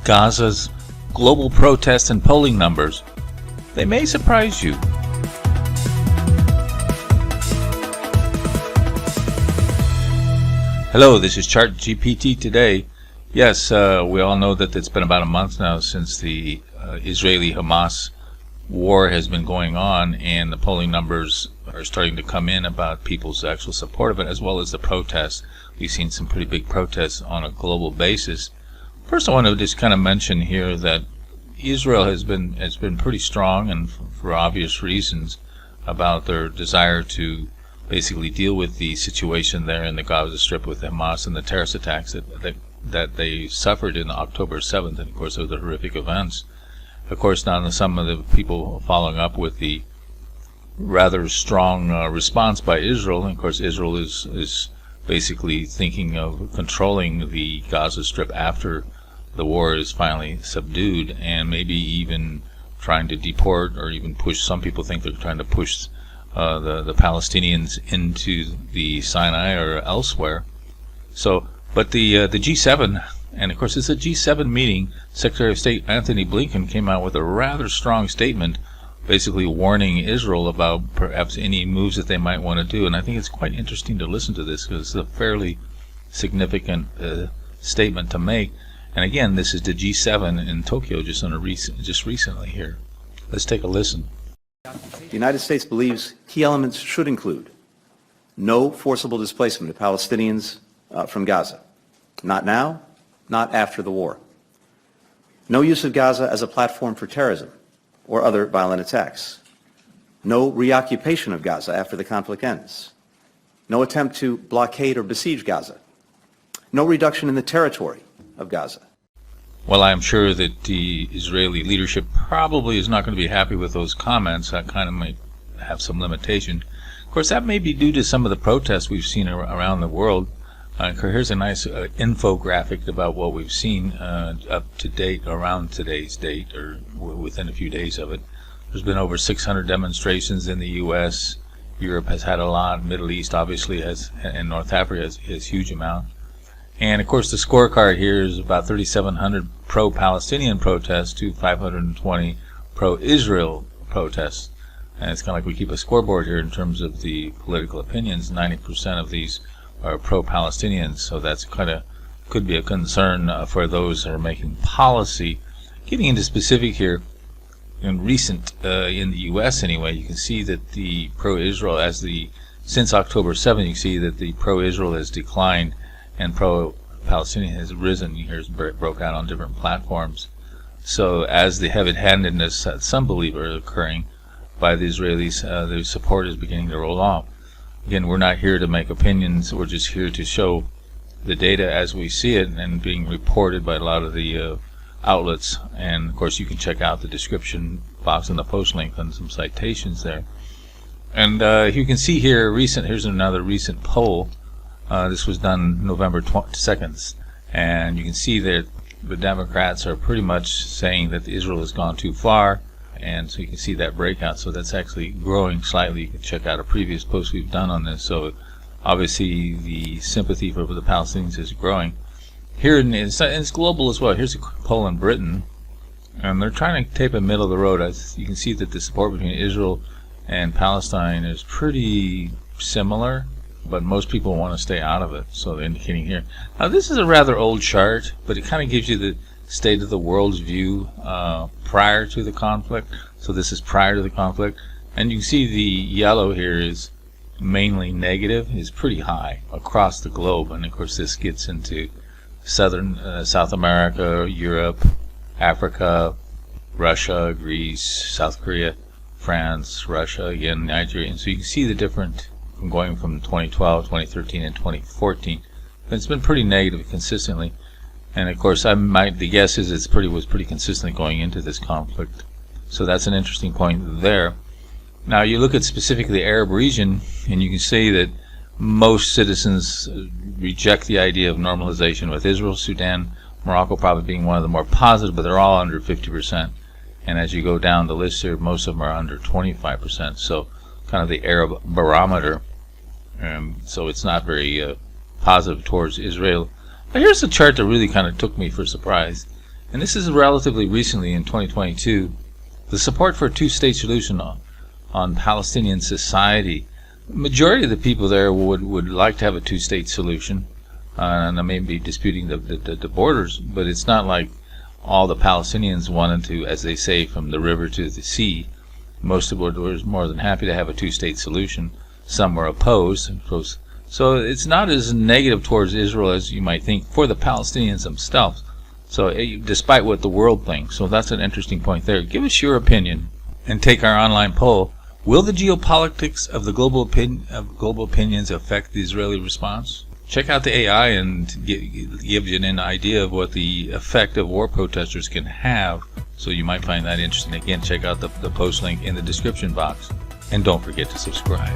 Gaza's global protest and polling numbers. They may surprise you. Hello, this is Chart GPT Today. Yes, we all know that it's been about a month now since the Israeli Hamas war has been going on, and the polling numbers are starting to come in about people's actual support of it, as well as the protests. We've seen some pretty big protests on a global basis. First, I want to just kind of mention here that Israel has been pretty strong, and for obvious reasons, about their desire to basically deal with the situation there in the Gaza Strip with Hamas and the terrorist attacks that they suffered in October 7th, and of course of the horrific events. Of course, now some of the people following up with the rather strong response by Israel, and of course Israel is basically thinking of controlling the Gaza Strip after the war is finally subdued, and maybe even trying to deport or even push. Some people think they're trying to push the Palestinians into the Sinai or elsewhere. So, but the G7, and of course it's a G7 meeting, Secretary of State Anthony Blinken came out with a rather strong statement basically warning Israel about perhaps any moves that they might want to do. And I think it's quite interesting to listen to this because it's a fairly significant statement to make. And again, this is the G7 in Tokyo just recently here. Let's take a listen. The United States believes key elements should include no forcible displacement of Palestinians from Gaza. Not now, not after the war. No use of Gaza as a platform for terrorism or other violent attacks. No reoccupation of Gaza after the conflict ends. No attempt to blockade or besiege Gaza. No reduction in the territory of Gaza. Well, I'm sure that the Israeli leadership probably is not going to be happy with those comments. That kind of might have some limitation. Of course, that may be due to some of the protests we've seen around the world. Here's a nice infographic about what we've seen up to date, around today's date, or within a few days of it. There's been over 600 demonstrations in the U.S. Europe has had a lot. Middle East obviously has, and North Africa has a huge amount. And of course the scorecard here is about 3,700 pro-Palestinian protests to 520 pro-Israel protests. And it's kind of like we keep a scoreboard here in terms of the political opinions. 90% of these are pro-Palestinians, so that's kind of could be a concern for those that are making policy. Getting into specific here, in recent in the U.S. anyway, you can see that the pro-Israel since October 7th, you can see that the pro-Israel has declined and pro-Palestinian has risen. Here's broke out on different platforms. So as the heavy-handedness that some believe are occurring by the Israelis, the support is beginning to roll off. Again, we're not here to make opinions. We're just here to show the data as we see it and being reported by a lot of the outlets. And of course, you can check out the description box and the post link on some citations there. And you can see here, here's another recent poll. This was done November 2nd, and you can see that the Democrats are pretty much saying that Israel has gone too far, and so you can see that breakout. So that's actually growing slightly. You can check out a previous post we've done on this. So obviously the sympathy for the Palestinians is growing. Here, it's global as well. Here's a poll in Britain, and they're trying to tape a middle of the road. You can see that the support between Israel and Palestine is pretty similar, but most people want to stay out of it, so they're indicating here. Now, this is a rather old chart, but it kind of gives you the state of the world's view prior to the conflict. So this is prior to the conflict, and you can see the yellow here is mainly negative, is pretty high across the globe, and of course this gets into South America, Europe, Africa, Russia, Greece, South Korea, France, Russia, again, Nigeria. And so you can see the different going from 2012, 2013, and 2014. But it's been pretty negative consistently. And of course, the guess is it was pretty consistent going into this conflict. So that's an interesting point there. Now you look at specifically the Arab region, and you can see that most citizens reject the idea of normalization with Israel, Sudan, Morocco probably being one of the more positive, but they're all under 50%. And as you go down the list here, most of them are under 25%. So kind of the Arab Barometer. So it's not very positive towards Israel. But here's a chart that really kind of took me for surprise. and this is relatively recently in 2022, the support for a two-state solution on Palestinian society. The majority of the people there would like to have a two-state solution, and I may be disputing the borders, but it's not like all the Palestinians wanted to, as they say, from the river to the sea. Most of them were more than happy to have a two-state solution. Some were opposed. So it's not as negative towards Israel as you might think for the Palestinians themselves. So despite what the world thinks. So that's an interesting point there. Give us your opinion and take our online poll. Will the geopolitics of the global opinions affect the Israeli response? Check out the AI and give you an idea of what the effect of war protesters can have. So you might find that interesting. Again, check out the post link in the description box. And don't forget to subscribe.